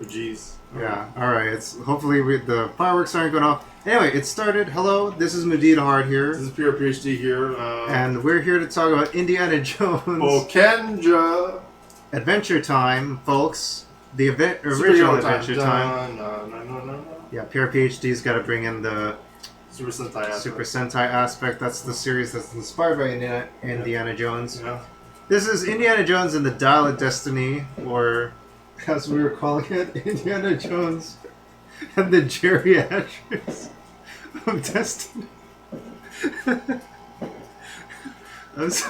Oh, jeez. Yeah, alright. It's hopefully the fireworks aren't going off. Anyway, it started. Hello, this is Muditaheart here. This is PRpHD here. And we're here to talk about Indiana Jones. Kenja. Adventure Time, folks. The original Adventure Time. No. Yeah, PRpHD's got to bring in the Super Sentai aspect. That's the series that's inspired by Indiana Jones. Yeah. This is Indiana Jones and the Dial of Destiny, or as we were calling it, Indiana Jones and the Geriatrics of Destiny. Because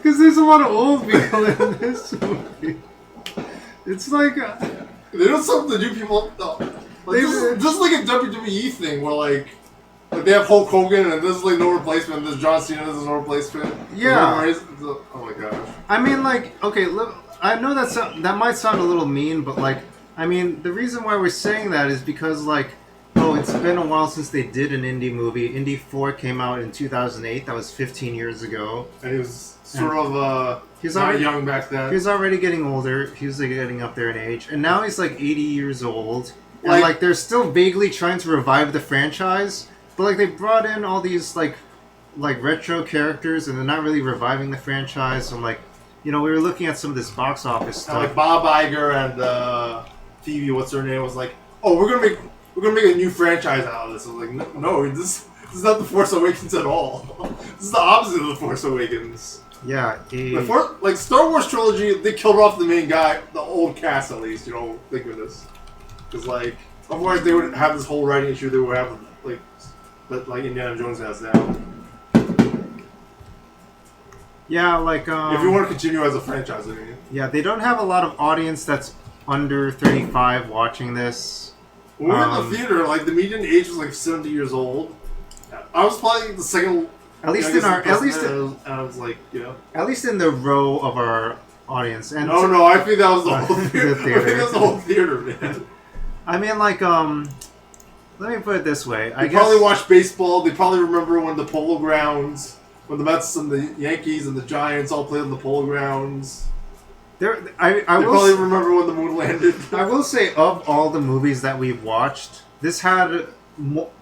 there's a lot of old people in this movie. It's like they do something to do people. This is like a WWE thing where like they have Hulk Hogan and this is like no replacement. This John Cena, this is no replacement. Yeah. Oh my gosh. I mean, like, okay, look, I know that might sound a little mean, but like, I mean, the reason why we're saying that is because like, oh, it's been a while since they did an Indy movie. Indy 4 came out in 2008. That was 15 years ago. And he was sort of he's not already young back then. He was already getting older. He was like getting up there in age, and now he's like 80 years old. And like they're still vaguely trying to revive the franchise, but like they brought in all these like retro characters, and they're not really reviving the franchise. So I'm like, you know, we were looking at some of this box office stuff. And like Bob Iger and Phoebe, what's her name, was like, oh, we're gonna make a new franchise out of this. I was like, no, this is not the Force Awakens at all. This is the opposite of the Force Awakens. Yeah, like Star Wars trilogy, they killed off the main guy, the old cast at least. You know, think of this, because like otherwise they would have this whole writing issue they would have like Indiana Jones has now. Yeah, like if you want to continue as a franchise, I mean. Yeah, they don't have a lot of audience that's under 35 watching this. When we were in the theater, like the median age was like 70 years old. I was probably the second. At least I was like, yeah. At least in the row of our audience. And no, I think that was the whole theater. I think that was the whole theater, man. I mean, like, let me put it this way. They probably watched baseball. They probably remember when the Polo Grounds, when the Mets and the Yankees and the Giants all played on the Polo Grounds. They probably remember when the moon landed. I will say, of all the movies that we've watched, this had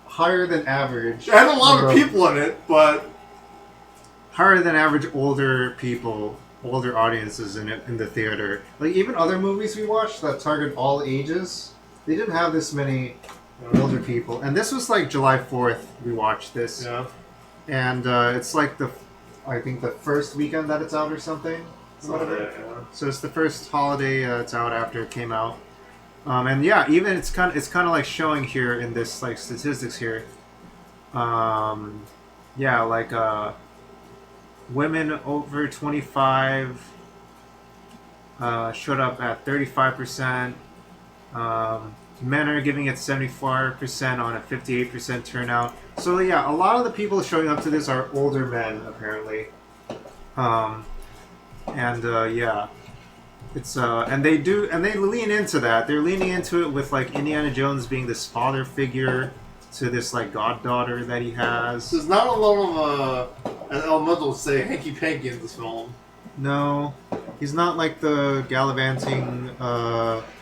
higher than average. It had a lot of people in it, but higher than average older audiences in the theater. Like even other movies we watched that target all ages, they didn't have this many older people. And this was like July 4th. We watched this. Yeah. And it's like I think the first weekend that it's out or something. So it's the first holiday it's out after it came out. And yeah, even it's kind of like showing here in this like statistics here. Yeah, like women over 25 showed up at 35%. Men are giving it 74% on a 58% turnout. So yeah, a lot of the people showing up to this are older men apparently. Yeah, it's and they lean into that. They're leaning into it with like Indiana Jones being this father figure to this like goddaughter that he has. There's not a lot of as elemental say hanky panky in this film. No, he's not like the gallivanting.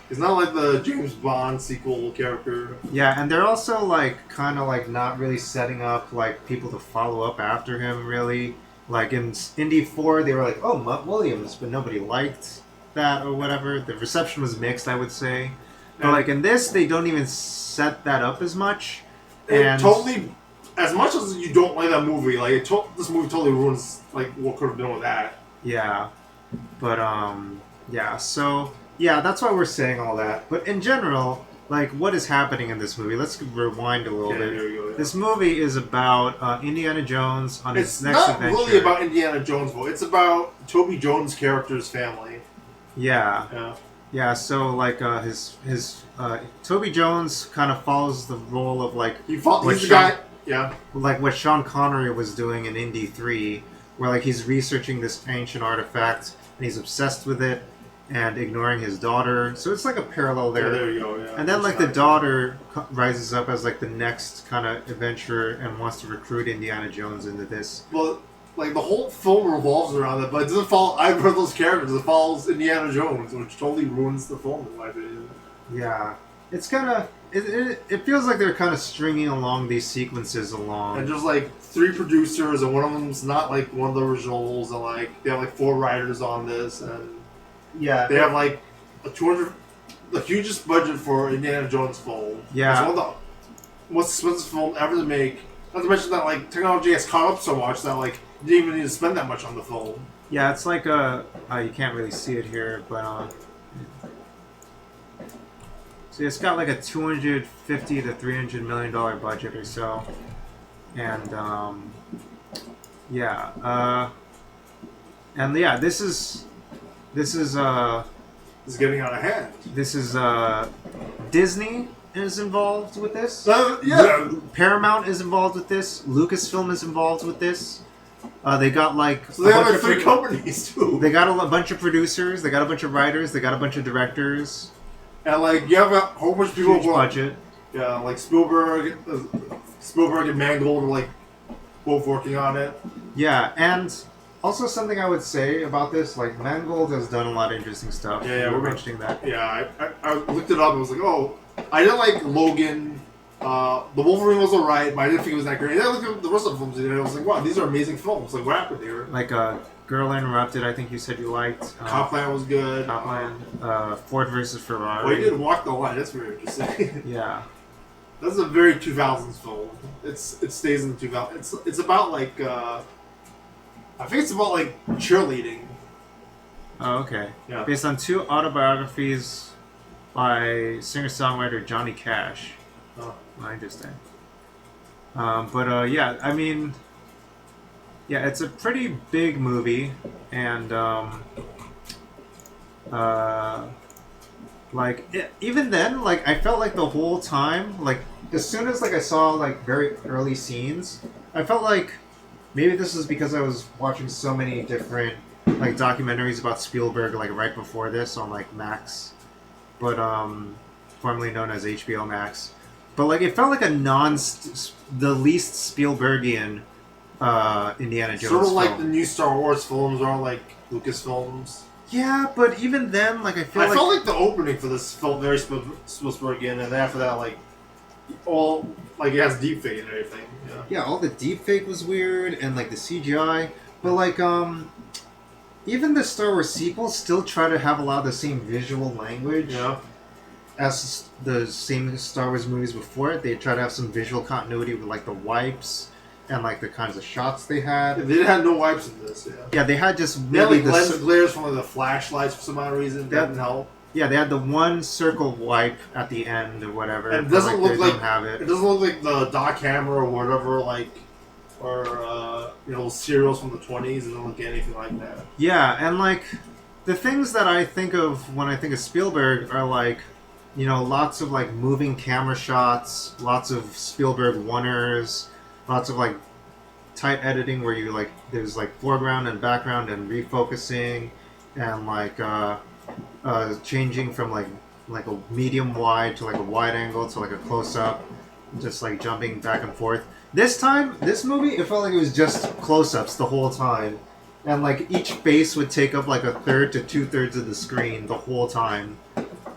He's not like the James Bond sequel character. Yeah, and they're also like kind of like not really setting up like people to follow up after him really. Like in Indy 4, they were like, oh, Mutt Williams, but nobody liked that or whatever. The reception was mixed, I would say. But like in this, they don't even set that up as much. And totally, as much as you don't like that movie, like this movie totally ruins like what could have been with that. Yeah, but yeah. So yeah, that's why we're saying all that. But in general, like what is happening in this movie? Let's rewind a little bit. There you go, yeah. This movie is about Indiana Jones on his next adventure. It's not really about Indiana Jones, though. It's about Toby Jones' character's family. Yeah. Yeah. So like his Toby Jones kind of follows the role of like he's the guy. Yeah. Like what Sean Connery was doing in Indy 3, where like he's researching this ancient artifact and he's obsessed with it. And ignoring his daughter, so it's like a parallel there. Yeah, there you go. Yeah. And then like the daughter rises up as like the next kind of adventurer and wants to recruit Indiana Jones into this. Well, like the whole film revolves around it, but it doesn't follow either of those characters. It follows Indiana Jones, which totally ruins the film in my opinion. Yeah, it's kind of it feels like they're kind of stringing along these sequences along. And there's like 3 producers, and one of them's not like one of the originals, and like they have like 4 writers on this, and Yeah, they have like the hugest budget for Indiana Jones film. Yeah. It's one of the most expensive film ever to make. Not to mention that like technology has caught up so much that like you didn't even need to spend that much on the film. Yeah, it's like you can't really see it here, but so it's got like a $250 to $300 million budget or so, and this is It's getting out of hand. this is Disney is involved with this. Yeah. Paramount is involved with this. Lucasfilm is involved with this. They got like So they a have bunch like of 3 companies too. They got a bunch of producers. They got a bunch of writers. They got a bunch of directors. And like you have a whole bunch of people. Huge budget. Yeah, like Spielberg and Mangold are like both working on it. Yeah, and also something I would say about this, like Mangold has done a lot of interesting stuff. Yeah, we're we're mentioning that. Yeah, I looked it up. I was like, oh, I didn't like Logan. The Wolverine was alright, but I didn't think it was that great. And then I looked at the rest of the films, and I was like, wow, these are amazing films. Like, what happened here? Like Girl Interrupted, I think you said you liked. Copland was good. Copland. Ford versus Ferrari. Well, he did Walk the Line. That's very interesting. Yeah. That's a very 2000s film. It stays in the 2000s. It's about like I think it's about like cheerleading. Oh, okay. Yeah. Based on 2 autobiographies by singer-songwriter Johnny Cash. Oh. Interesting. Yeah, I mean, yeah, it's a pretty big movie, and even then, like I felt like the whole time, like as soon as like I saw like very early scenes, I felt like maybe this is because I was watching so many different like documentaries about Spielberg like right before this on like Max, but formerly known as HBO Max. But like it felt like the least Spielbergian Indiana Jones Sort of like film. the new Star Wars films are like Lucasfilms. Yeah, but even then, like I felt like the opening for this felt very Spielbergian, and after that, like all like it has deepfake and everything. Yeah. Yeah, all the deepfake was weird, and like the CGI. But like even the Star Wars sequels still try to have a lot of the same visual language. Yeah. As the same Star Wars movies before it, they try to have some visual continuity with like the wipes and like the kinds of shots they had. Yeah, they had no wipes in this. Yeah. Yeah, they had just They had maybe like lens glares from like, the flashlights for some odd reason. That didn't help. Yeah, they had the one circle wipe at the end or whatever. And it doesn't look they like don't have it. It doesn't look like the Doc Hammer or whatever, like or serials from the 20s. It doesn't look anything like that. Yeah, and like the things that I think of when I think of Spielberg are like, lots of like moving camera shots, lots of Spielberg oneers, lots of like tight editing where you like there's like foreground and background and refocusing, and like changing from like a medium wide to like a wide angle to like a close up, just like jumping back and forth. This movie, it felt like it was just close ups the whole time, and like each face would take up like 1/3 to 2/3 of the screen the whole time.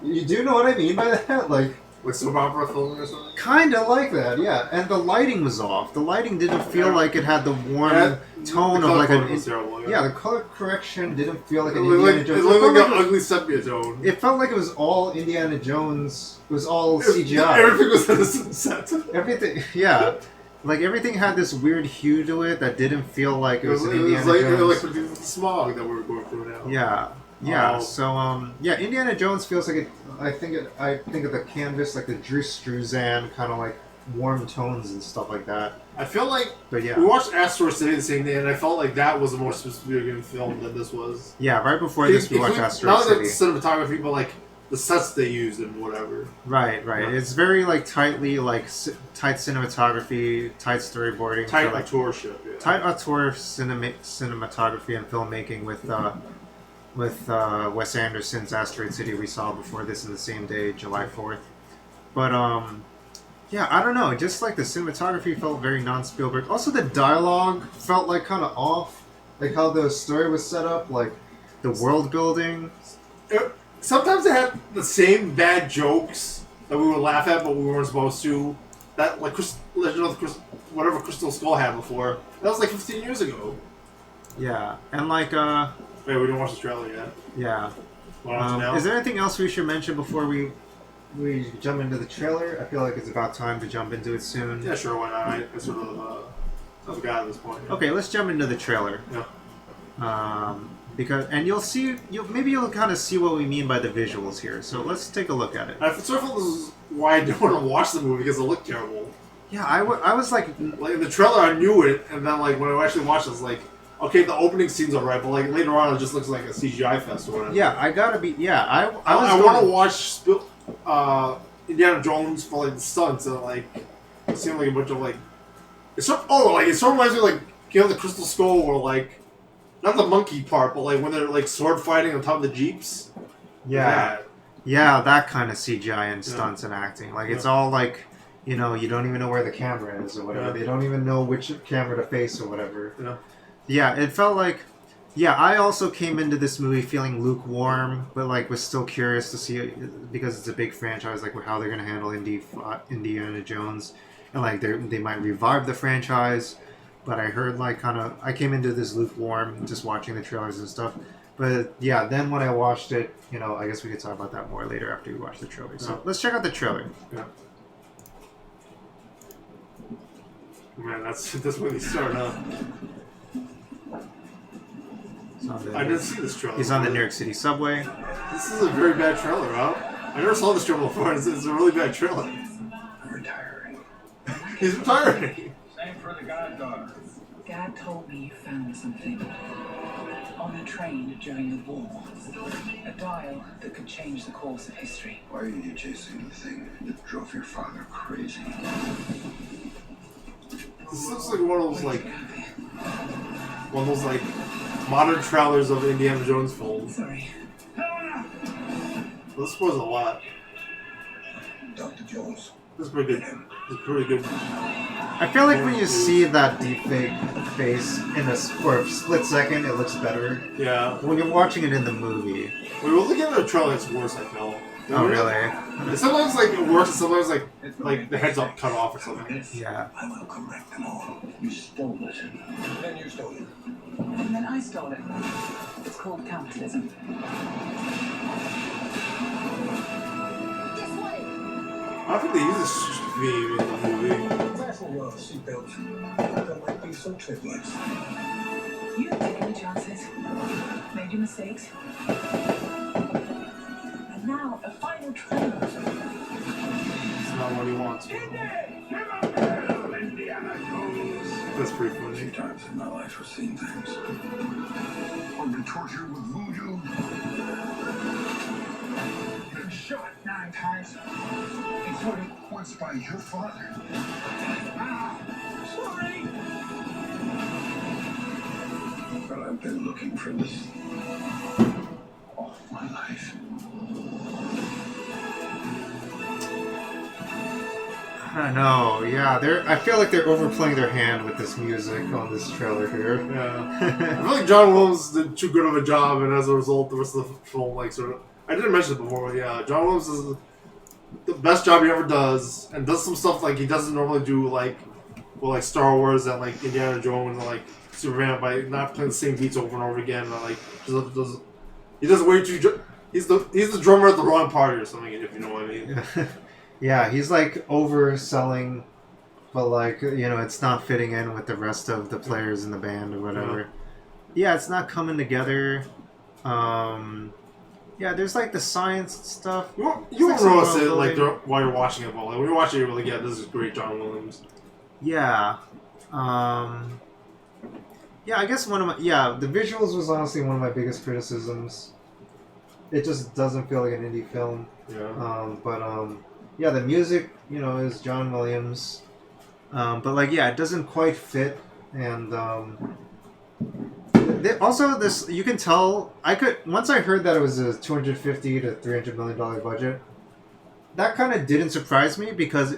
You do know what I mean by that? Like soap opera filming or something? Kind of like that, yeah. And the lighting was off. The lighting didn't feel like it had the warm tone of like yeah, the color correction didn't feel like an Indiana Jones. It looked like an ugly sepia tone. It felt like it was all Indiana Jones. It was all CGI. Everything was in the sunset. Everything, yeah. Like everything had this weird hue to it that didn't feel like it was an Indiana Jones. It was like the smog that we were going through now. Yeah. Yeah, Indiana Jones feels like it. I think of the canvas like the Drew Struzan kind of like warm tones and stuff like that. I feel like we watched Asteroid City the same day, and I felt like that was a more specific film than this was. Yeah, right before this we watched Asteroid City. Not the cinematography, but like the sets they used and whatever. Right. Yeah. It's very like tightly like tight cinematography, tight storyboarding, tight auteurship. Yeah. Tight auteur cinematography and filmmaking with Wes Anderson's Asteroid City we saw before this in the same day, July 4th. But I don't know, just like the cinematography felt very non-Spielberg. Also the dialogue felt like kind of off. like how the story was set up, like the world building. Sometimes they had the same bad jokes that we would laugh at, but we weren't supposed to. That like Legend of the whatever Crystal Skull had before. That was like 15 years ago. Yeah, and like Wait, we didn't watch the trailer yet. Yeah. Now? Is there anything else we should mention before we jump into the trailer? I feel like it's about time to jump into it soon. Yeah, sure. Why not? I sort of I forgot at this point. Yeah. Okay, let's jump into the trailer. Yeah. Because maybe you'll kind of see what we mean by the visuals here. So let's take a look at it. I sort of feel this is why I didn't want to watch the movie because it looked terrible. Yeah, I was like in the trailer I knew it, and then like when I actually watched it, I was like, okay, the opening scene's alright, but like later on it just looks like a CGI fest or whatever. Yeah, I gotta be. Yeah, I want to watch Indiana Jones for like the stunts and like it seemed like a bunch of like it sort of reminds me of, like the Crystal Skull or like not the monkey part, but like when they're like sword fighting on top of the jeeps. Yeah, that kind of CGI and stunts and acting. Like it's all like you don't even know where the camera is or whatever. Yeah. They don't even know which camera to face or whatever. Yeah. Yeah, it felt like. Yeah, I also came into this movie feeling lukewarm, but like was still curious to see because it's a big franchise, like how they're gonna handle Indiana Jones, and like they might revive the franchise. But I heard like I came into this lukewarm, just watching the trailers and stuff. But yeah, then when I watched it, I guess we could talk about that more later after we watch the trailer. So let's check out the trailer. Yeah. Man, that's where they start, huh? I didn't see this trailer. He's on the New York City subway. This is a very bad trailer, huh? I never saw this trailer before. It's a really bad trailer. I'm retiring. He's retiring. Same for the goddaughter. Dad told me you found something. On a train during the war. A dial that could change the course of history. Why are you chasing the thing that drove your father crazy? This looks like one of those modern trailers of Indiana Jones films. Sorry. This was a lot. Dr. Jones. This is pretty good. This is pretty good. I feel like when you see that deepfake face for a split second, it looks better. Yeah. When you're watching it in the movie. When we're looking at the trailer, it's worse, I feel. Oh, really? Sometimes it works, and sometimes the head's up cut off or something. Yeah. I will correct them all. You stole it. Then you stole it. And then I stole it. It's called capitalism. I think they use this theme in the movie. Vessel your seatbelt. That might be so tricky. You've taken your chances. Made your mistakes. And now, a final train. It's not what he wants. That's pretty funny. 2 times in my life I've seen things. I've been tortured with voodoo. Been shot 9 times. Including once by your father. Sorry. But I've been looking for this all my life. I don't know. Yeah, I feel like they're overplaying their hand with this music on this trailer here. Yeah. I feel like John Williams did too good of a job, and as a result, the rest of the film, I didn't mention it before, but yeah, John Williams is the best job he ever does, and does some stuff like he doesn't normally do, like Star Wars and like Indiana Jones and like Superman by not playing the same beats over and over again. And, he does way too. He's the drummer at the wrong party or something, if you know what I mean. Yeah, he's like overselling, but like it's not fitting in with the rest of the players in the band or whatever. Yeah, it's not coming together. Yeah, there's like the science stuff. You won't notice it while you're watching it, but like when you're watching it, you're like, yeah, this is great, John Williams. Yeah. Yeah, I guess the visuals was honestly one of my biggest criticisms. It just doesn't feel like an indie film. Yeah. Yeah, the music, is John Williams. But it doesn't quite fit. And also, this you can tell. Once I heard that it was a $250 to $300 million budget, that kind of didn't surprise me because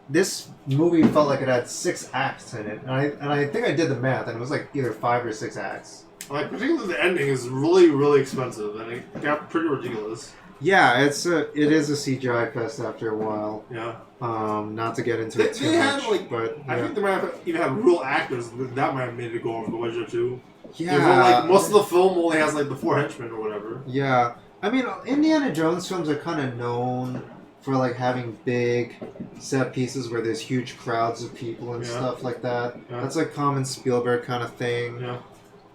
this movie felt like it had 6 acts in it, and I think I did the math, and it was like either 5 or 6 acts. Like, particularly the ending is really, really expensive, and it got pretty ridiculous. Yeah, it is a CGI fest after a while. Yeah. Not to get into it too they much, had, like, but I think they might have even had real actors. That might have made it go over the budget too. yeah, Even, like, most of the film only has like the 4 henchmen or whatever. yeah. I mean, Indiana Jones films are kind of known for like having big set pieces where there's huge crowds of people and stuff like that. Yeah. That's like common Spielberg kind of thing. Yeah.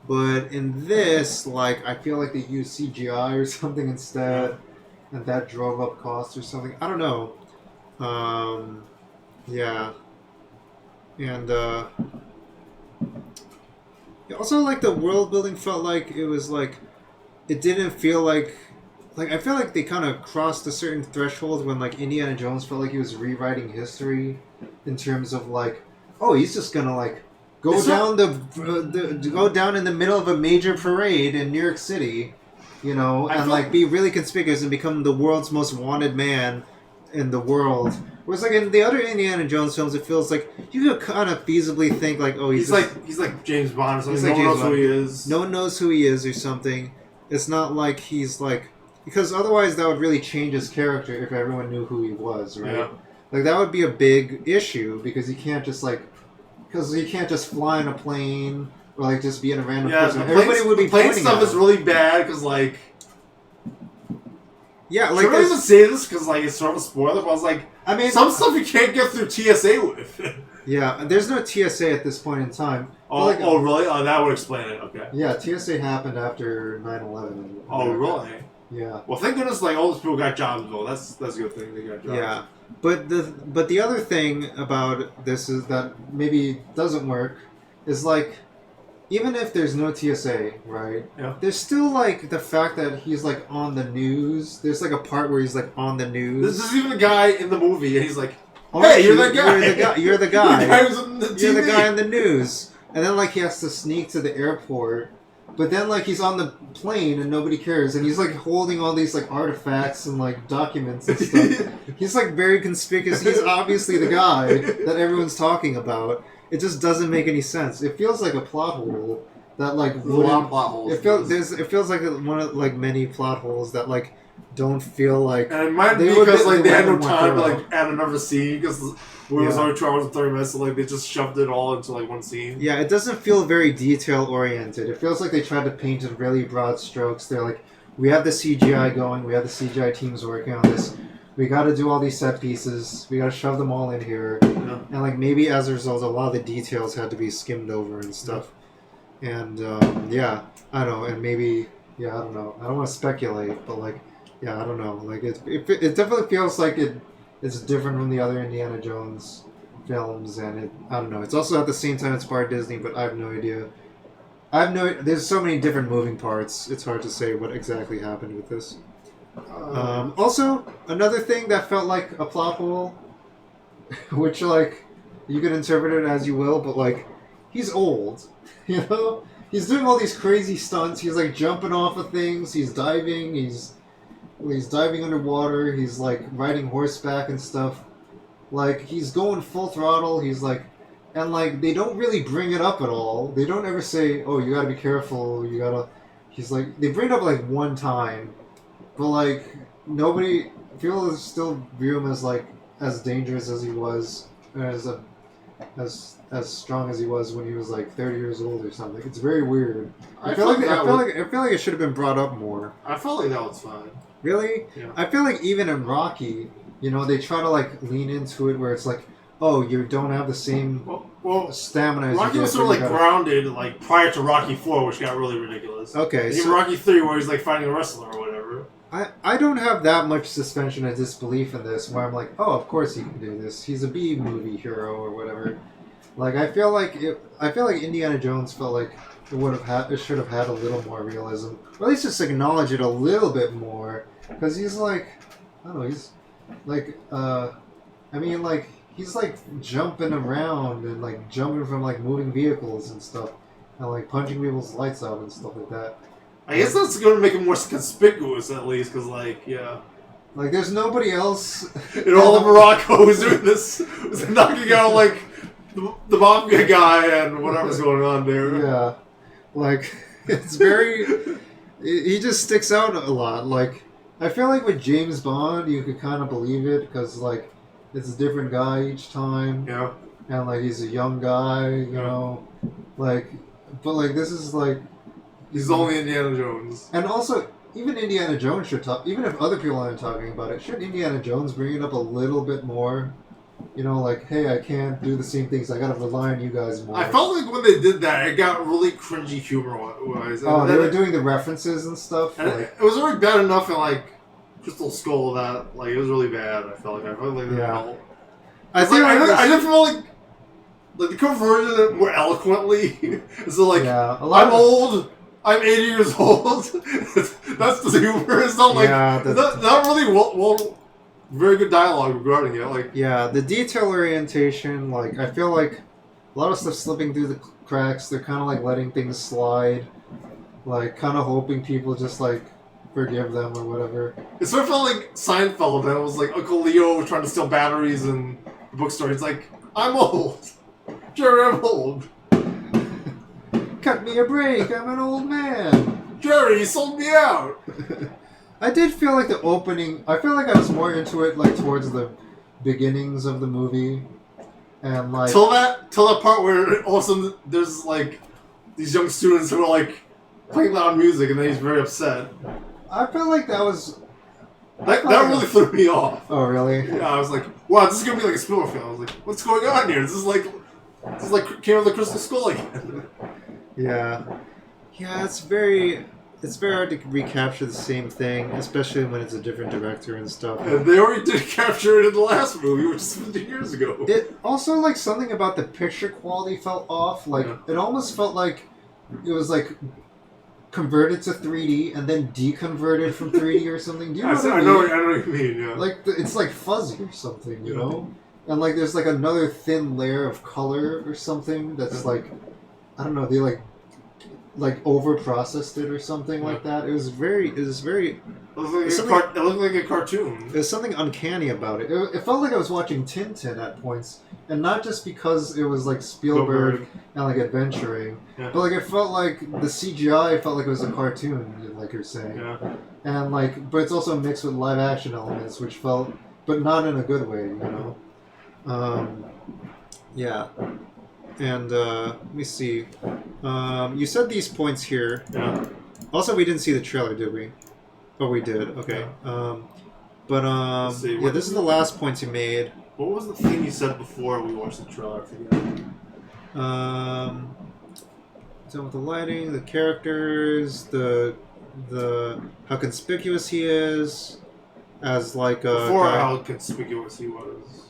But in this, like, I feel like they used CGI or something instead, and that drove up costs or something. I don't know. Yeah. And, also, like, the world building felt like it was, like, it didn't feel like, I feel like they kind of crossed a certain threshold when, like, Indiana Jones felt like he was rewriting history in terms of, like, oh, he's just gonna, like, go down go down in the middle of a major parade in New York City, you know, and like be really conspicuous and become the world's most wanted man in the world. Whereas like in the other Indiana Jones films, it feels like you could kind of feasibly think like, oh, he's like James Bond or something. Like no one knows who he is. No one knows who he is or something. It's not like he's like, because otherwise that would really change his character if everyone knew who he was, right? Yeah. Like that would be a big issue because you can't just fly in a plane or like just be in a random person. Everybody would be plane pointing stuff at is him. really bad because like. Yeah, like should I even say this because like it's sort of a spoiler? But I was like, I mean, some stuff you can't get through TSA with. Yeah, there's no TSA at this point in time. Oh, like, oh really? Oh, that would explain it. Okay. Yeah, TSA happened after 9/11. Oh, really? Yeah. Well, thank goodness, like all those people got jobs though. That's a good thing. They got jobs. Yeah, but the other thing about this is that maybe doesn't work is like even if there's no TSA, right? Yeah. There's still like the fact that he's like on the news. There's like a part where he's like on the news. This is even a guy in the movie, and he's like, "Hey, you're the guy. You're the guy. The guy who's on the TV. You're the guy on the news." And then like he has to sneak to the airport. But then, like, he's on the plane and nobody cares, and he's, like, holding all these, like, artifacts and, like, documents and stuff. He's, like, very conspicuous. He's obviously the guy that everyone's talking about. It just doesn't make any sense. It feels like a plot hole that, like, a lot of plot holes. It feels like one of, like, many plot holes that, like, don't feel like... And it might be because, like, they had no time to, like, add another scene, because... it was only 2 hours and 30 minutes, so like they just shoved it all into like one scene. Yeah, it doesn't feel very detail oriented. It feels like they tried to paint in really broad strokes. They're like, we have the CGI going, we have the CGI teams working on this. We got to do all these set pieces. We got to shove them all in here. Yeah. And like maybe as a result, a lot of the details had to be skimmed over and stuff. And I don't know. And maybe I don't know. I don't want to speculate, but like I don't know. Like it definitely feels like it's different from the other Indiana Jones films, and I don't know. It's also at the same time inspired Disney, but I have no idea. There's so many different moving parts. It's hard to say what exactly happened with this. Also, another thing that felt like a plot hole, which like you can interpret it as you will, but like he's old, you know. He's doing all these crazy stunts. He's like jumping off of things. He's diving. He's diving underwater. He's like riding horseback and stuff. Like he's going full throttle. He's like, and like they don't really bring it up at all. They don't ever say, "Oh, you gotta be careful. You gotta." He's like, they bring it up like one time, but like nobody. People still view him as like as dangerous as he was, as strong as he was when he was like 30 years old or something. It's very weird. I feel like it should have been brought up more. I felt like that was fine. Really? Yeah. I feel like even in Rocky, you know, they try to like lean into it where it's like, oh, you don't have the same stamina as Rocky you was sort of like grounded like prior to Rocky 4, which got really ridiculous. Okay. And even Rocky 3 where he's like fighting a wrestler or whatever. I don't have that much suspension of disbelief in this where I'm like, oh, of course he can do this. He's a B-movie hero or whatever. Like I feel like Indiana Jones felt like it should have had a little more realism, or at least just acknowledge it a little bit more, because he's like, I don't know, he's like, he's like jumping around and like jumping from like moving vehicles and stuff, and like punching people's lights out and stuff like that. I guess that's going to make him more conspicuous at least, because like Like, there's nobody else in all of Morocco who's doing this, was knocking out like the mafia guy and whatever's going on there. Yeah, like it's very. He just sticks out a lot. Like, I feel like with James Bond, you could kind of believe it because like it's a different guy each time. Yeah. And like he's a young guy, you know, like, but like this is like. He's only Indiana Jones. And also, even Indiana Jones should talk. Even if other people aren't talking about it, should Indiana Jones bring it up a little bit more? You know, like, hey, I can't do the same things. I gotta rely on you guys more. I felt like when they did that, it got really cringy humor-wise. Oh, they were doing the references and stuff. And like, it was already bad enough in like Crystal Skull that like it was really bad. I felt like Yeah. I just felt like the converted it more eloquently. So like, yeah, I'm old. I'm 80 years old. That's the humor. It's not like not really well, very good dialogue regarding it. Like, yeah, the detail orientation. Like, I feel like a lot of stuff slipping through the cracks. They're kind of like letting things slide, like kind of hoping people just like forgive them or whatever. It sort of felt like Seinfeld. And it was like Uncle Leo trying to steal batteries in the bookstore. It's like, I'm old. Jerry, I'm old. Cut me a break, I'm an old man. Jerry, you sold me out. I did feel like the opening, I feel like I was more into it like towards the beginnings of the movie. And like till that part where all of a sudden there's like these young students who are like playing loud music and then he's very upset. I felt like that was that really threw me off. Oh really? Yeah, I was like, wow, this is gonna be like a Spielberg film. I was like, what's going on here? This is like Came of the Crystal Skull again. Yeah, it's very hard to recapture the same thing, especially when it's a different director and stuff. And they already did capture it in the last movie, which is 15 years ago. It also, like, something about the picture quality felt off. Like, It almost felt like it was, like, converted to 3D and then deconverted from 3D or something. Do you know what I mean? I know what you mean, yeah. Like, it's, like, fuzzy or something, you know? And, like, there's, like, another thin layer of color or something that's, like, I don't know, they, like over-processed it or something like that. It was very... It looked like a cartoon. There's something uncanny about it. It felt like I was watching Tintin at points, and not just because it was like Spielberg and like adventuring, but like it felt like the CGI felt like it was a cartoon, like you're saying, and like, but it's also mixed with live action elements, which felt, but not in a good way, you know. Yeah. And let me see. You said these points here. Yeah. Also, we didn't see the trailer, did we? Oh, we did. Okay. Let's see, yeah, this is the last points you made. What was the thing you said before we watched the trailer? I forget. So with the lighting, the characters, the how conspicuous he is, as like a before guy. How conspicuous he was.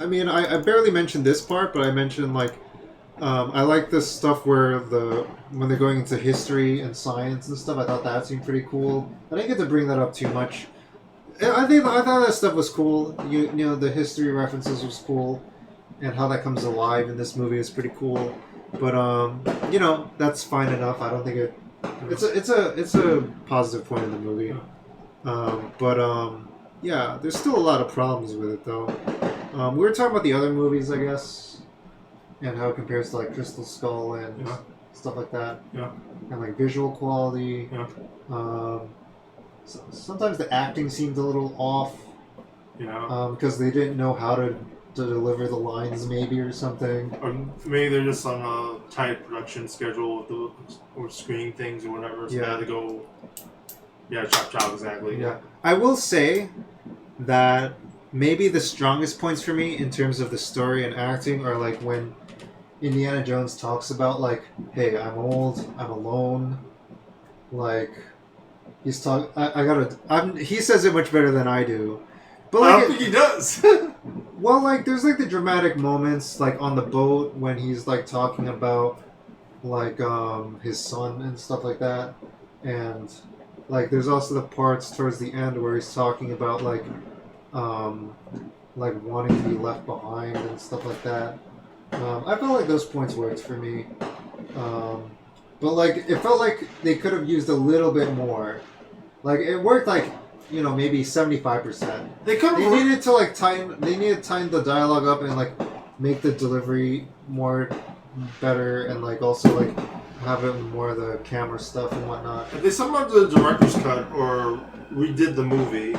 I mean, I barely mentioned this part, but I mentioned like. I like this stuff where when they're going into history and science and stuff. I thought that seemed pretty cool. I didn't get to bring that up too much. I thought that stuff was cool. You know, the history references was cool, and how that comes alive in this movie is pretty cool. But you know, that's fine enough. I don't think it's a positive point in the movie. Yeah, there's still a lot of problems with it though. We were talking about the other movies, I guess. And how it compares to like Crystal Skull and stuff like that. Yeah. And like visual quality. Yeah. Sometimes the acting seemed a little off. Yeah. Because they didn't know how to deliver the lines, maybe, or something. Or maybe they're just on a tight production schedule or screening things or whatever. So they had to go. Yeah, chop, exactly. Yeah. I will say that maybe the strongest points for me in terms of the story and acting are like when Indiana Jones talks about like, hey, I'm old, I'm alone, like he's he says it much better than I do, but like, I don't think he does. Well, like there's like the dramatic moments like on the boat when he's like talking about like his son and stuff like that, and like there's also the parts towards the end where he's talking about like wanting to be left behind and stuff like that. I felt like those points worked for me. But like, it felt like they could have used a little bit more. Like, it worked like, you know, maybe 75%. They could They have. needed to like tighten the dialogue up and like make the delivery more better and like also like have it more of the camera stuff and whatnot. If they somehow did the director's cut or redid the movie,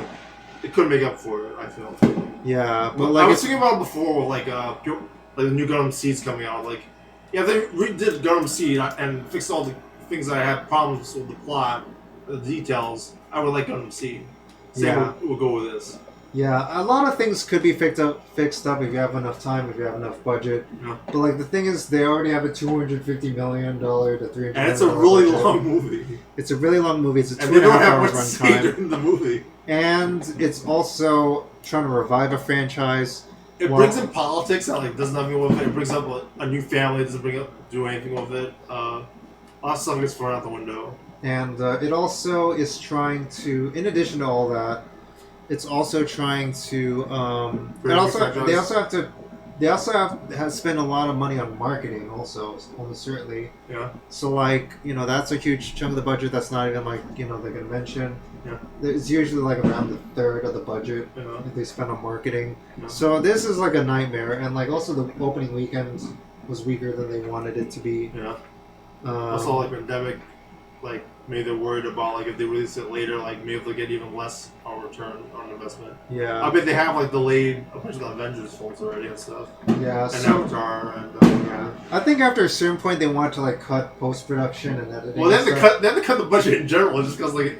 it could make up for it. I feel. Yeah, but But like I was it's, thinking about it before, like the new Gundam Seed's coming out. Like, yeah, if they redid Gundam Seed and fixed all the things that I had problems with the plot, the details. I would like Gundam Seed. Same Yeah. we'll go with this. yeah, a lot of things could be fixed up if you have enough time, if you have enough budget. Yeah. But like the thing is, they already have a $250 million to $300 million. And it's a really budget. long movie. It's a really long movie. It's a And they 2.5 don't have hour much to say runtime, during the movie. and it's also trying to revive a franchise. It Well- brings in politics and like does nothing with it. It brings up a new family. It doesn't do anything with it. Lots of stuff gets thrown out the window. And it also is trying to, in addition to all that, it's also trying to. Bring a franchise. They also have spent a lot of money on marketing, also almost certainly. Yeah. So like that's a huge chunk of the budget. That's not even like the convention. Yeah. It's usually like around the third of the budget Yeah. that they spend on marketing. Yeah. So this is like a nightmare, and like also the opening weekend was weaker than they wanted it to be. Yeah. Also, like pandemic, like maybe they're worried about like if they release it later, like maybe they'll get even less on return on investment. Yeah. I bet they have like delayed a bunch of the Avengers films already and stuff, Yeah. and So Avatar and yeah, I think after a certain point they want to like cut post production and editing. well, they have and to stuff. cut. They have to cut the budget in general, just because like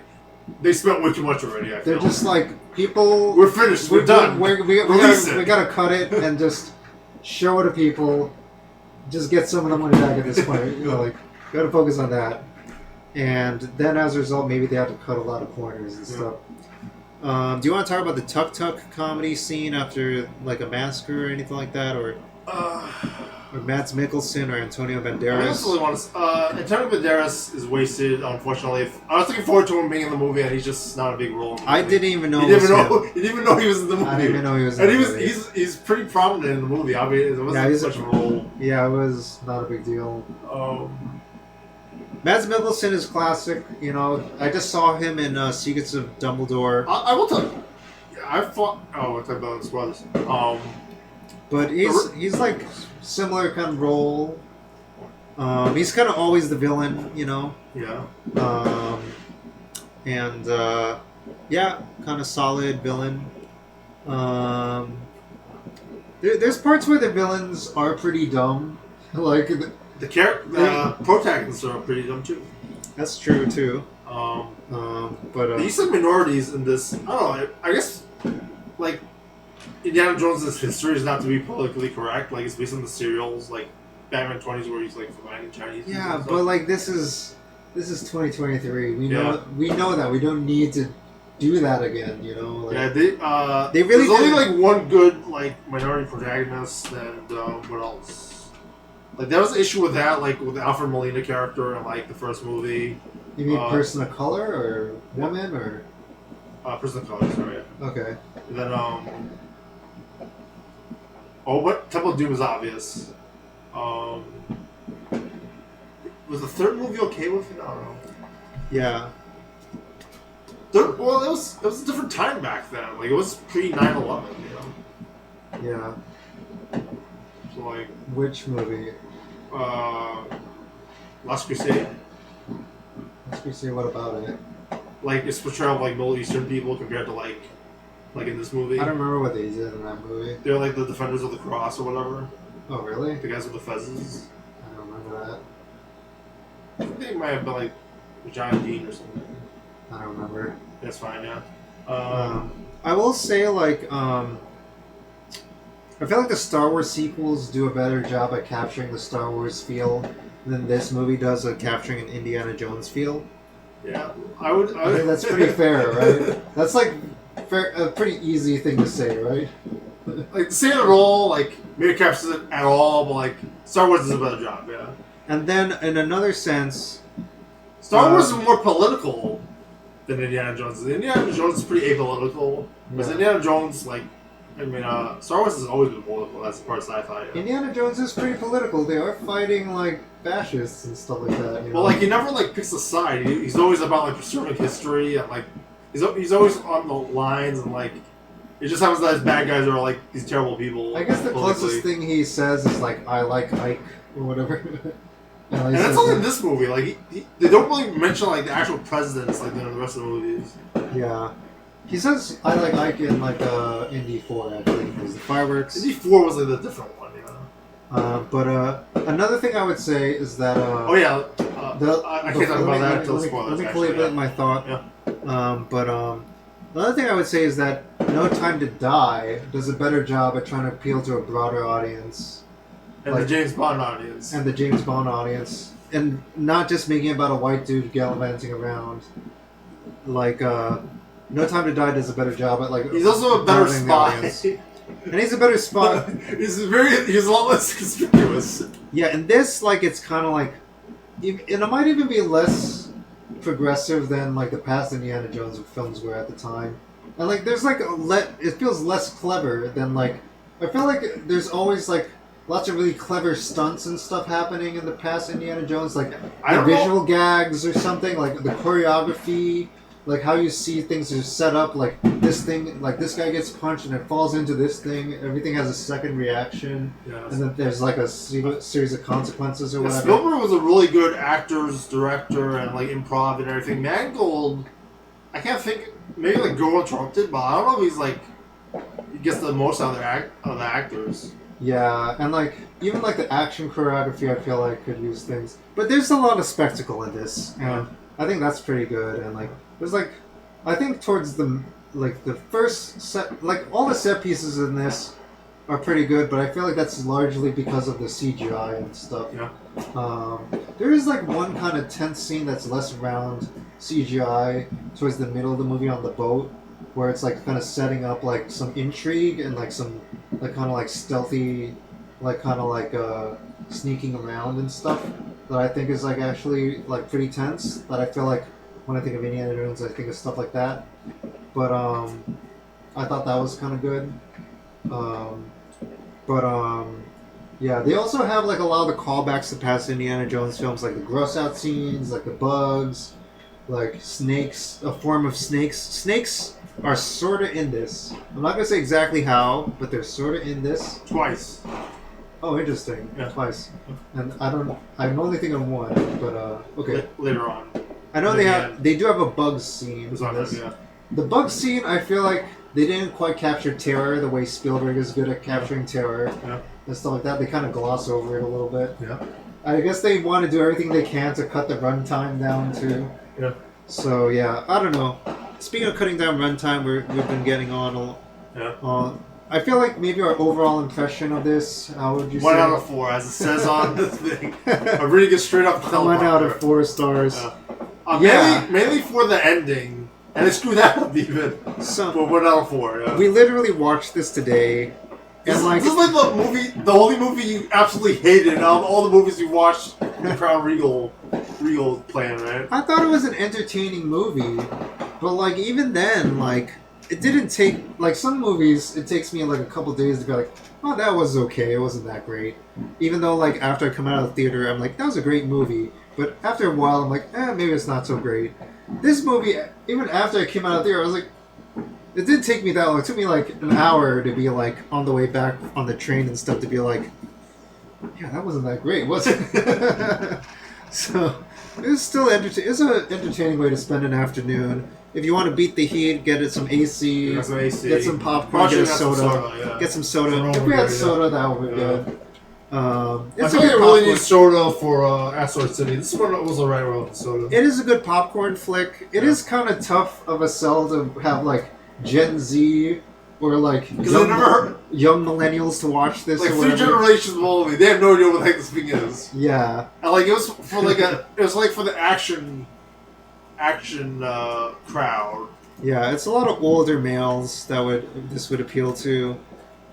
they spent way too much already. I feel. They're just like people. We're finished. We're done. We Release gotta, it. we gotta cut it and just show it to people. Just get some of the money back at this point. Like gotta focus on that. And then as a result, maybe they have to cut a lot of corners and stuff. Do you want to talk about the Tuk Tuk comedy scene after like a massacre or anything like that, or Mads Mikkelsen or Antonio I Banderas? honestly want to. Antonio Banderas is wasted, unfortunately. I was looking forward to him being in the movie, and he's just not a big role. In the I movie. didn't even know. You didn't even know he was in the movie. I didn't even know he was in and the he was movie. he's pretty prominent in the movie. I mean, it wasn't he's such a role. Yeah, it was not a big deal. Um, Mads Mikkelsen is classic. I just saw him in Secrets of Dumbledore. I will tell you. I thought. Oh, we're talking about spoilers. But he's like similar kind of role. He's kind of always the villain, Yeah. And yeah, kind of solid villain. There's parts where the villains are pretty dumb, like The protagonists are pretty dumb too. that's true too. But The use of minorities in this, I don't know. I guess like Indiana Jones' history is not to be politically correct. Like it's based on the serials, like Batman 20s, where he's like flying Chinese. yeah, and stuff. but like this is 2023. We Yeah. know that we don't need to do that again. Like, Yeah, They really There's only did- like one good like minority protagonist, and what else? Like there was an issue with that, like with the Alfred Molina character in like the first movie. You mean person uh, of color or woman or Person of Color, sorry. okay. And then but Temple of Doom is obvious. Was the third movie okay with it? I don't know. Yeah. Well, it was a different time back then. Like it was pre 9/11, Yeah. So like Which movie? Last Crusade, Let's go see what about it. like its portrayal of like Middle Eastern people compared to like in this movie. I don't remember what they did in that movie. They're like the defenders of the cross or whatever. Oh really? The guys with the fezzes. I don't remember that. I think they might have been like John Dean or something. I don't remember. That's fine, yeah. I will say I feel like the Star Wars sequels do a better job at capturing the Star Wars feel than this movie does at capturing an Indiana Jones feel. Yeah, I would. I think that's pretty fair, right? That's like a pretty easy thing to say, right? Like, say it at all, like, maybe it captures it at all, but, like, Star Wars does a better job, yeah. And then, in another sense... Star Wars is more political than Indiana Jones. Indiana Jones is pretty apolitical, whereas Yeah. Indiana Jones, like, I mean, Star Wars has always been political. That's part of sci-fi. Yeah. Indiana Jones is pretty political. They are fighting like fascists and stuff like that. You know? Well, like he never like picks a side. He's always about like preserving history and like he's always on the lines and like it just happens that his bad guys are like these terrible people. I guess the politically. closest thing he says is like "I like Ike" or whatever. And that's only in this movie. Like they don't really mention like the actual presidents like in the rest of the movies. Yeah. He says "I like Ike" in like Indy 4 actually because the fireworks. Indy 4 was like the different one, you know. But another thing I would say is that oh yeah, I can't talk about that until spoilers. Let me complete my thought. Yeah. Another thing I would say is that No Time to Die does a better job at trying to appeal to a broader audience. And like, the James Bond audience. And the James Bond audience. And not just making it about a white dude gallivanting around. Like, No Time to Die does a better job at, like... He's also a better spy. And he's a better spy. He's a lot less conspicuous. Yeah, and this, like, it's kind of like... And it might even be less progressive than, like, the past Indiana Jones films were at the time. And, like, there's, like, it feels less clever than, like... I feel like there's always, like... Lots of really clever stunts and stuff happening in the past Indiana Jones, like the visual gags or something, like the choreography, like how you see things are set up, like this thing, like this guy gets punched and it falls into this thing, everything has a second reaction, and then there's like a series of consequences or whatever. Spielberg was a really good actor's director and like improv and everything. Mangold, I can't think, maybe like Girl Interrupted, but I don't know if he's like, he gets the most out of the actors. Yeah, and like even like the action choreography, I feel like could use things. But there's a lot of spectacle in this, and I think that's pretty good. And like there's like, I think towards the first set, like all the set pieces in this are pretty good, but I feel like that's largely because of the CGI and stuff. Yeah. There is like one kind of tense scene that's less around CGI towards the middle of the movie on the boat, where it's like kind of setting up like some intrigue and like some like kind of like stealthy, like kind of like sneaking around and stuff that I think is like actually like pretty tense. That I feel like when I think of Indiana Jones, I think of stuff like that. But I thought that was kind of good. Yeah, they also have like a lot of the callbacks to past Indiana Jones films, like the gross out scenes, like the bugs, like snakes, a form of snakes. Snakes are sort of in this. I'm not gonna say exactly how, but they're sort of in this. Twice. Oh, interesting. Yeah. Twice. And I'm only thinking of one, but okay. Later on. I know they do have a bug scene. In this. Yeah. The bug scene, I feel like they didn't quite capture terror the way Spielberg is good at capturing terror and stuff like that. They kind of gloss over it a little bit. Yeah. I guess they want to do everything they can to cut the runtime down too. Yeah. So yeah, I don't know. Speaking of cutting down runtime, we've been getting on a lot. I feel like maybe our overall impression of this, how would you say? 1 out of 4, as it says on this thing. I'm reading it straight up. 1 out of 4 stars. Mainly for the ending, and they screwed that up even. But 1 out of 4. Yeah. We literally watched this today. This is like the only movie you absolutely hated out of all the movies you watched the Crown Regal plan, right? I thought it was an entertaining movie, but like even then, like it didn't take like some movies. It takes me like a couple days to be like, oh, that was okay. It wasn't that great. Even though like after I come out of the theater, I'm like, that was a great movie. But after a while, I'm like, maybe it's not so great. This movie, even after I came out of the theater, I was like, it didn't take me that long. It took me like an hour to be like on the way back on the train and stuff to be like, yeah, that wasn't that great, was it? So it was still entertaining. It's an entertaining way to spend an afternoon. If you want to beat the heat, get it some AC, get some popcorn, get a soda, get some soda. If we had soda, that would be good. I feel like I really need soda for Asteroid City. This one was alright without the soda. It is a good popcorn flick. It is kind of tough of a sell to have like Gen Z or like young millennials to watch this. Like or 3 generations below me, they have no idea what the heck this thing is. Yeah, and like it was for the action crowd. Yeah, it's a lot of older males that this would appeal to.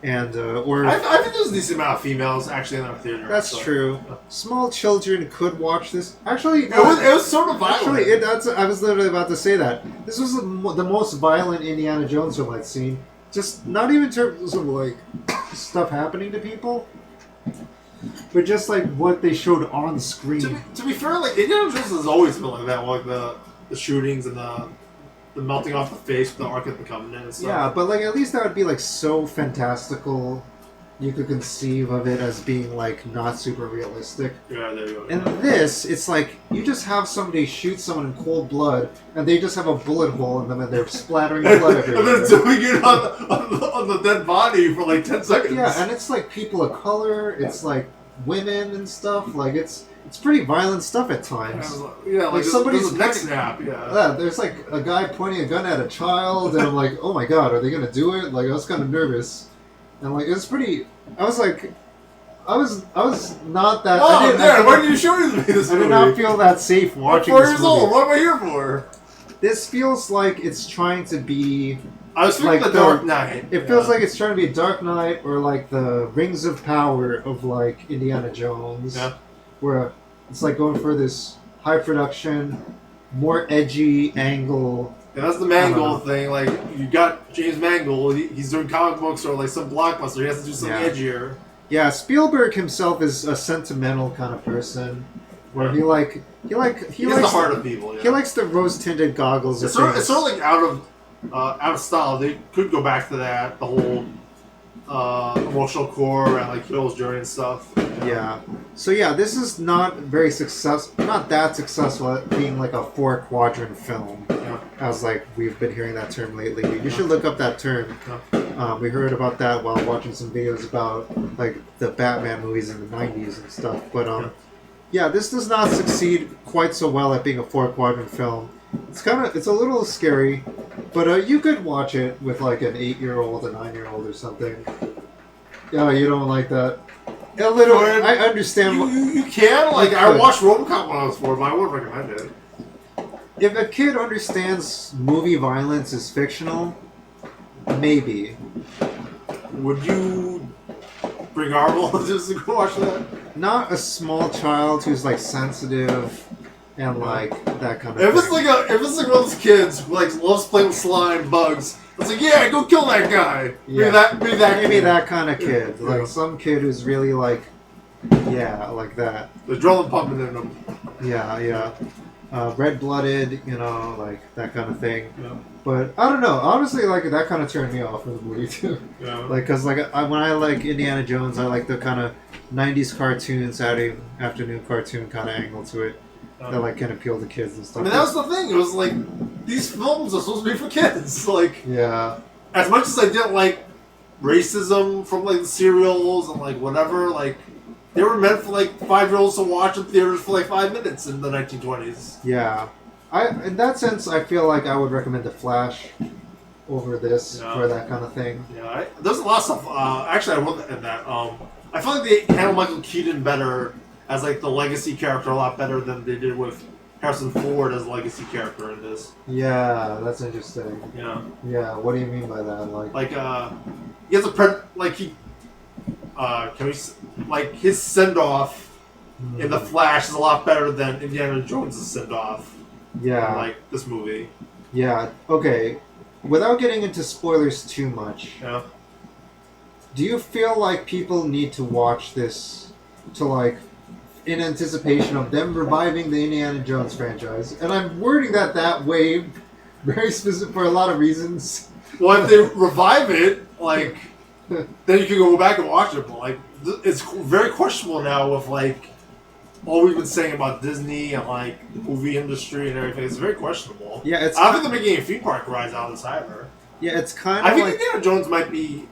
And I think there's a decent amount of females actually in our theater. That's true. Small children could watch this. Actually, it was sort of violent. Actually, I was literally about to say that this was the most violent Indiana Jones film I'd seen. just not even in terms of like stuff happening to people, but just like what they showed on screen. To be fair, like Indiana Jones has always been like that, like the shootings and the melting off the face with the Ark of the Covenant and stuff. Yeah, but like at least that would be like so fantastical. You could conceive of it as being like not super realistic. Yeah, there you go. And this, it's like you just have somebody shoot someone in cold blood, and they just have a bullet hole in them, and they're splattering blood everywhere. And then doing it on the dead body for like 10 seconds. Yeah, and it's like people of color. It's like women and stuff. Like it's pretty violent stuff at times. Yeah, like somebody's neck snap. Yeah, there's like a guy pointing a gun at a child, and I'm like, oh my god, are they gonna do it? Like I was kind of nervous. And like it was pretty. I was like, I was not that. Oh, Dad, why did you show me this movie? I did not feel that safe watching. I'm 4 this years movie. old. What am I here for? This feels like it's trying to be. I was thinking like the Dark Knight. It feels like it's trying to be Dark Knight or like the Rings of Power of like Indiana Jones. Yeah. Where it's like going for this high production, more edgy angle. And that's the Mangold thing. Like, you got James Mangold. He's doing comic books or like some blockbuster. He has to do something edgier. Yeah, Spielberg himself is a sentimental kind of person, where he likes the heart of people. Yeah. He likes the rose-tinted goggles. It's sort of like out of style. They could go back to that, the whole emotional core and like hero's journey and stuff. Yeah. So yeah, this is not very not that successful at being like a 4-quadrant film. Yeah. As like we've been hearing that term lately. You should look up that term. We heard about that while watching some videos about like the Batman movies in the 90s and stuff. But yeah, this does not succeed quite so well at being a 4-quadrant film. It's a little scary, but you could watch it with like an 8-year-old, a 9-year-old or something. Yeah, you don't like that. A little. I understand. You can like I watched RoboCop when I was 4, but I wouldn't recommend it. If a kid understands movie violence is fictional, maybe. Would you bring our relatives to go watch that? Not a small child who's like sensitive and like that kind of if thing. it's like one of those kids who like loves playing with slime, bugs, it's like, yeah, go kill that guy. Yeah. Maybe that kind of kid. Yeah. Like some kid who's really like, yeah, like that. The adrenaline pumping in them. Yeah. Red-blooded, like that kind of thing. Yeah. But I don't know. Honestly, like that kind of turned me off of the movie too. Yeah. Like, cause like when I like Indiana Jones, I like the kind of '90s cartoon, Saturday afternoon cartoon kind of angle to it that like can appeal to kids and stuff. I mean, that was the thing. It was like these films are supposed to be for kids. Like, yeah. As much as I didn't like racism from like the serials and like whatever, like they were meant for like 5-year-olds to watch in theaters for like 5 minutes in the 1920s. Yeah. In that sense, I feel like I would recommend The Flash over this for that kind of thing. Yeah, there's a lot of stuff. Actually, I wrote in that. I feel like they handled Michael Keaton better as like the legacy character a lot better than they did with Harrison Ford as a legacy character in this. Yeah, that's interesting. Yeah. Yeah. What do you mean by that? Like he has a his send off in The Flash is a lot better than Indiana Jones' send off. Yeah. In, like this movie. Yeah. Okay. Without getting into spoilers too much. Yeah. Do you feel like people need to watch this to like in anticipation of them reviving the Indiana Jones franchise? And I'm wording that way very specific for a lot of reasons. Well, if they revive it, like, then you can go back and watch it. But like, it's very questionable now with like all we've been saying about Disney and like the movie industry and everything. It's very questionable. Yeah, I don't think they're making a theme park rides out of this either. Yeah, it's kind of. I think like, Indiana Jones might be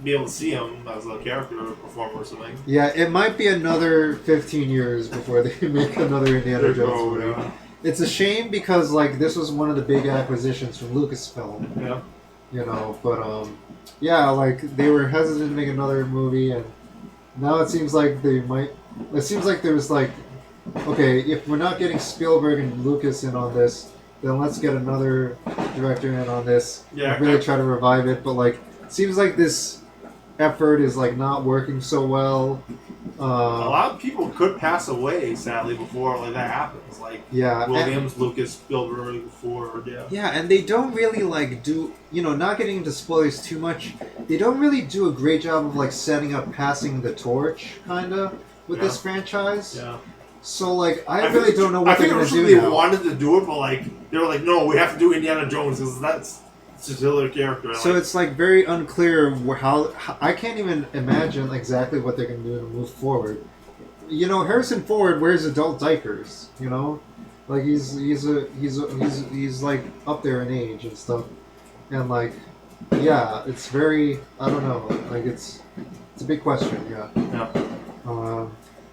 able to see him as a character performer or something. Yeah, it might be another 15 years before they make another Indiana Jones movie. Yeah. It's a shame because like this was one of the big acquisitions from Lucasfilm. Yeah. But yeah, like they were hesitant to make another movie, and now it seems like they might. It seems like there was like, okay, if we're not getting Spielberg and Lucas in on this, then let's get another director in on this. Yeah. And really try to revive it, but like, it seems like this effort is like not working so well. A lot of people could pass away, sadly, before like that happens. Like Yeah, Williams, Lucas, Spielberg, before. Yeah. Yeah, and they don't really like do, not getting into spoilers too much. They don't really do a great job of like setting up passing the torch, kinda, with this franchise. Yeah. So like, I really don't know what they're gonna do they now. wanted to do it, but like they were like, no, we have to do Indiana Jones because that's just another character. So it's like very unclear how I can't even imagine exactly what they're gonna do to move forward. Harrison Ford wears adult diapers. Like he's like up there in age and stuff, and like, yeah, it's very, I don't know, like it's a big question. Yeah.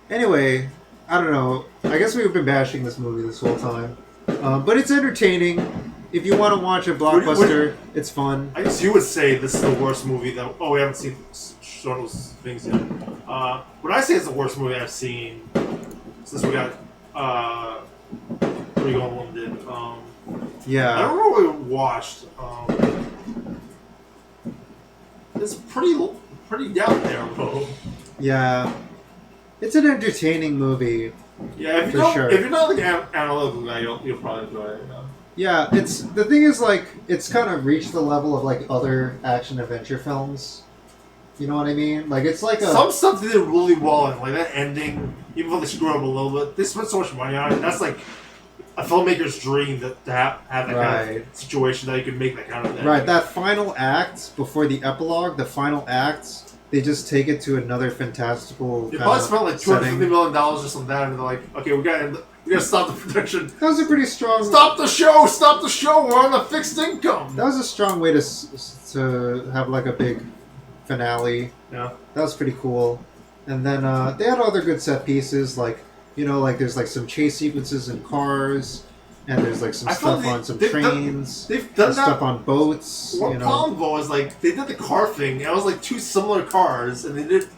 Anyway, I don't know. I guess we've been bashing this movie this whole time, but it's entertaining. If you want to watch a blockbuster, it's fun. I guess you would say this is the worst movie that. Oh, we haven't seen shown those things yet. Would I say it's the worst movie I've seen since we got Pretty Gone London? Yeah. I don't know what we watched. It's pretty down there, though. Yeah. It's an entertaining movie. Yeah, if you're not like an analytical guy, you'll probably enjoy it. Yeah, the thing is like it's kind of reached the level of like other action adventure films. You know what I mean? Like it's like some stuff they did really well, and like that ending, even though they screwed up a little bit, they spent so much money on it. That's like a filmmaker's dream to have that kind of situation that you could make that kind of thing. Right, that final act before the epilogue, the final act, they just take it to another fantastical. They probably spent like $250 million just on that, and they're like, okay, we gotta stop the production. That was a pretty strong. Stop the show! We're on a fixed income. That was a strong way to have like a big finale. Yeah, that was pretty cool. And then they had other good set pieces, like there's like some chase sequences in cars, and there's like some stuff on some trains. They've done stuff on boats. One problem though is like they did the car thing. It was like two similar cars, and they did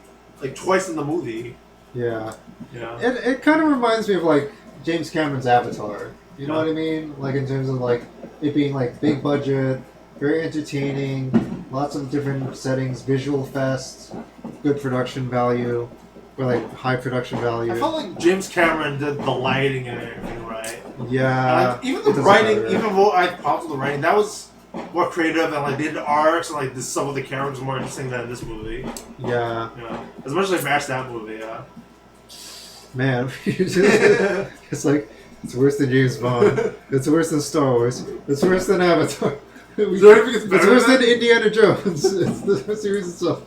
like twice in the movie. Yeah. Yeah. It kind of reminds me of like James Cameron's Avatar. You know what I mean? Like in terms of like it being like big budget, very entertaining, lots of different settings, visual fest, good production value, or like high production value. I felt like James Cameron did the lighting and everything right. Yeah. Even the writing, even though I had problems with the writing, that was more creative, and like they did the arcs and like some of the characters were more interesting than this movie. Yeah. As much as I bashed that movie, Man, it's like it's worse than James Bond. It's worse than Star Wars. It's worse than Avatar. It's worse than Indiana Jones. It's the series itself.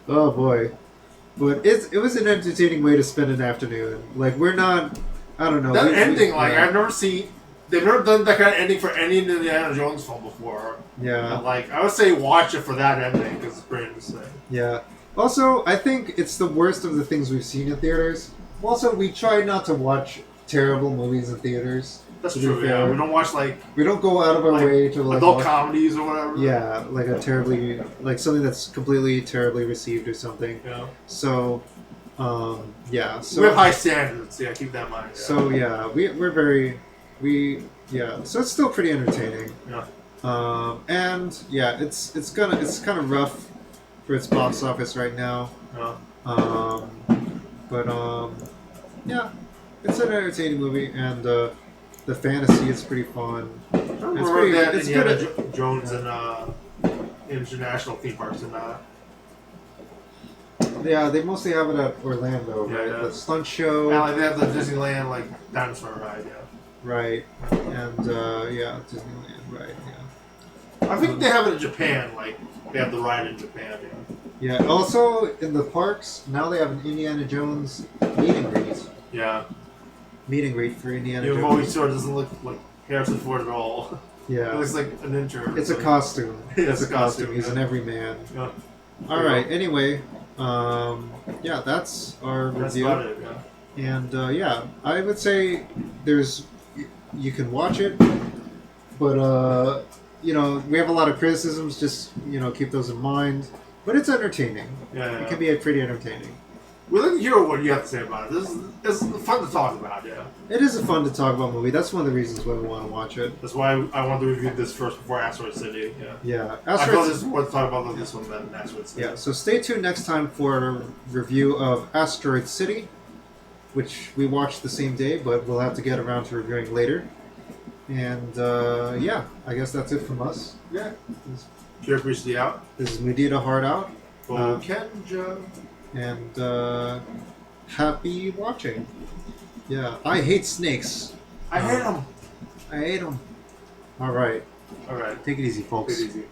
Oh boy, but it was an entertaining way to spend an afternoon. Like we're not, I don't know. That ending, I've never seen. They've never done that kind of ending for any Indiana Jones film before. Yeah. But, like I would say, watch it for that ending because it's pretty interesting. Yeah. Also, I think it's the worst of the things we've seen in theaters. Also, we try not to watch terrible movies in theaters. That's true. Yeah, we don't watch we don't go out of our way to adult comedies or whatever. Yeah, like something that's completely terribly received or something. Yeah. So, yeah. So we have high standards. Yeah, keep that in mind. Yeah. So yeah, So it's still pretty entertaining. Yeah. And yeah, it's kind of rough for its box office right now. Yeah. Yeah, it's an entertaining movie, and the fantasy is pretty fun. I remember that Indiana Jones and international theme parks and Yeah, they mostly have it at Orlando, right? Yeah. The stunt show. Yeah, like they have the Disneyland dinosaur ride. Yeah. Right, and Disneyland, right? Yeah. I think they have it in Japan. Like they have the ride in Japan. Yeah. Yeah. Also, in the parks now they have an Indiana Jones meet and greet. Yeah. Meet and greet for Indiana Jones. Your movie sort of doesn't look like Harrison Ford at all. Yeah. It looks like an intern. It's a costume. It's a costume. He's an everyman. Yeah. All right. Anyway, yeah, that's our review. That's about it. Yeah. And yeah, I would say you can watch it, but we have a lot of criticisms. Just keep those in mind. But it's entertaining. Yeah. It can be pretty entertaining. We'd like to hear what you have to say about it. This is fun to talk about, yeah. It is a fun to talk about movie. That's one of the reasons why we want to watch it. That's why I wanted to review this first before Asteroid City, yeah. Yeah. I thought this was more to talk about this one than Asteroid City. Yeah, so stay tuned next time for a review of Asteroid City, which we watched the same day, but we'll have to get around to reviewing later. And, yeah, I guess that's it from us. Yeah. PRpHD out. This is Muditaheart out. Kenja. And, happy watching. Yeah, I hate snakes. I hate them. I hate them. Alright. Alright. Take it easy, folks. Take it easy.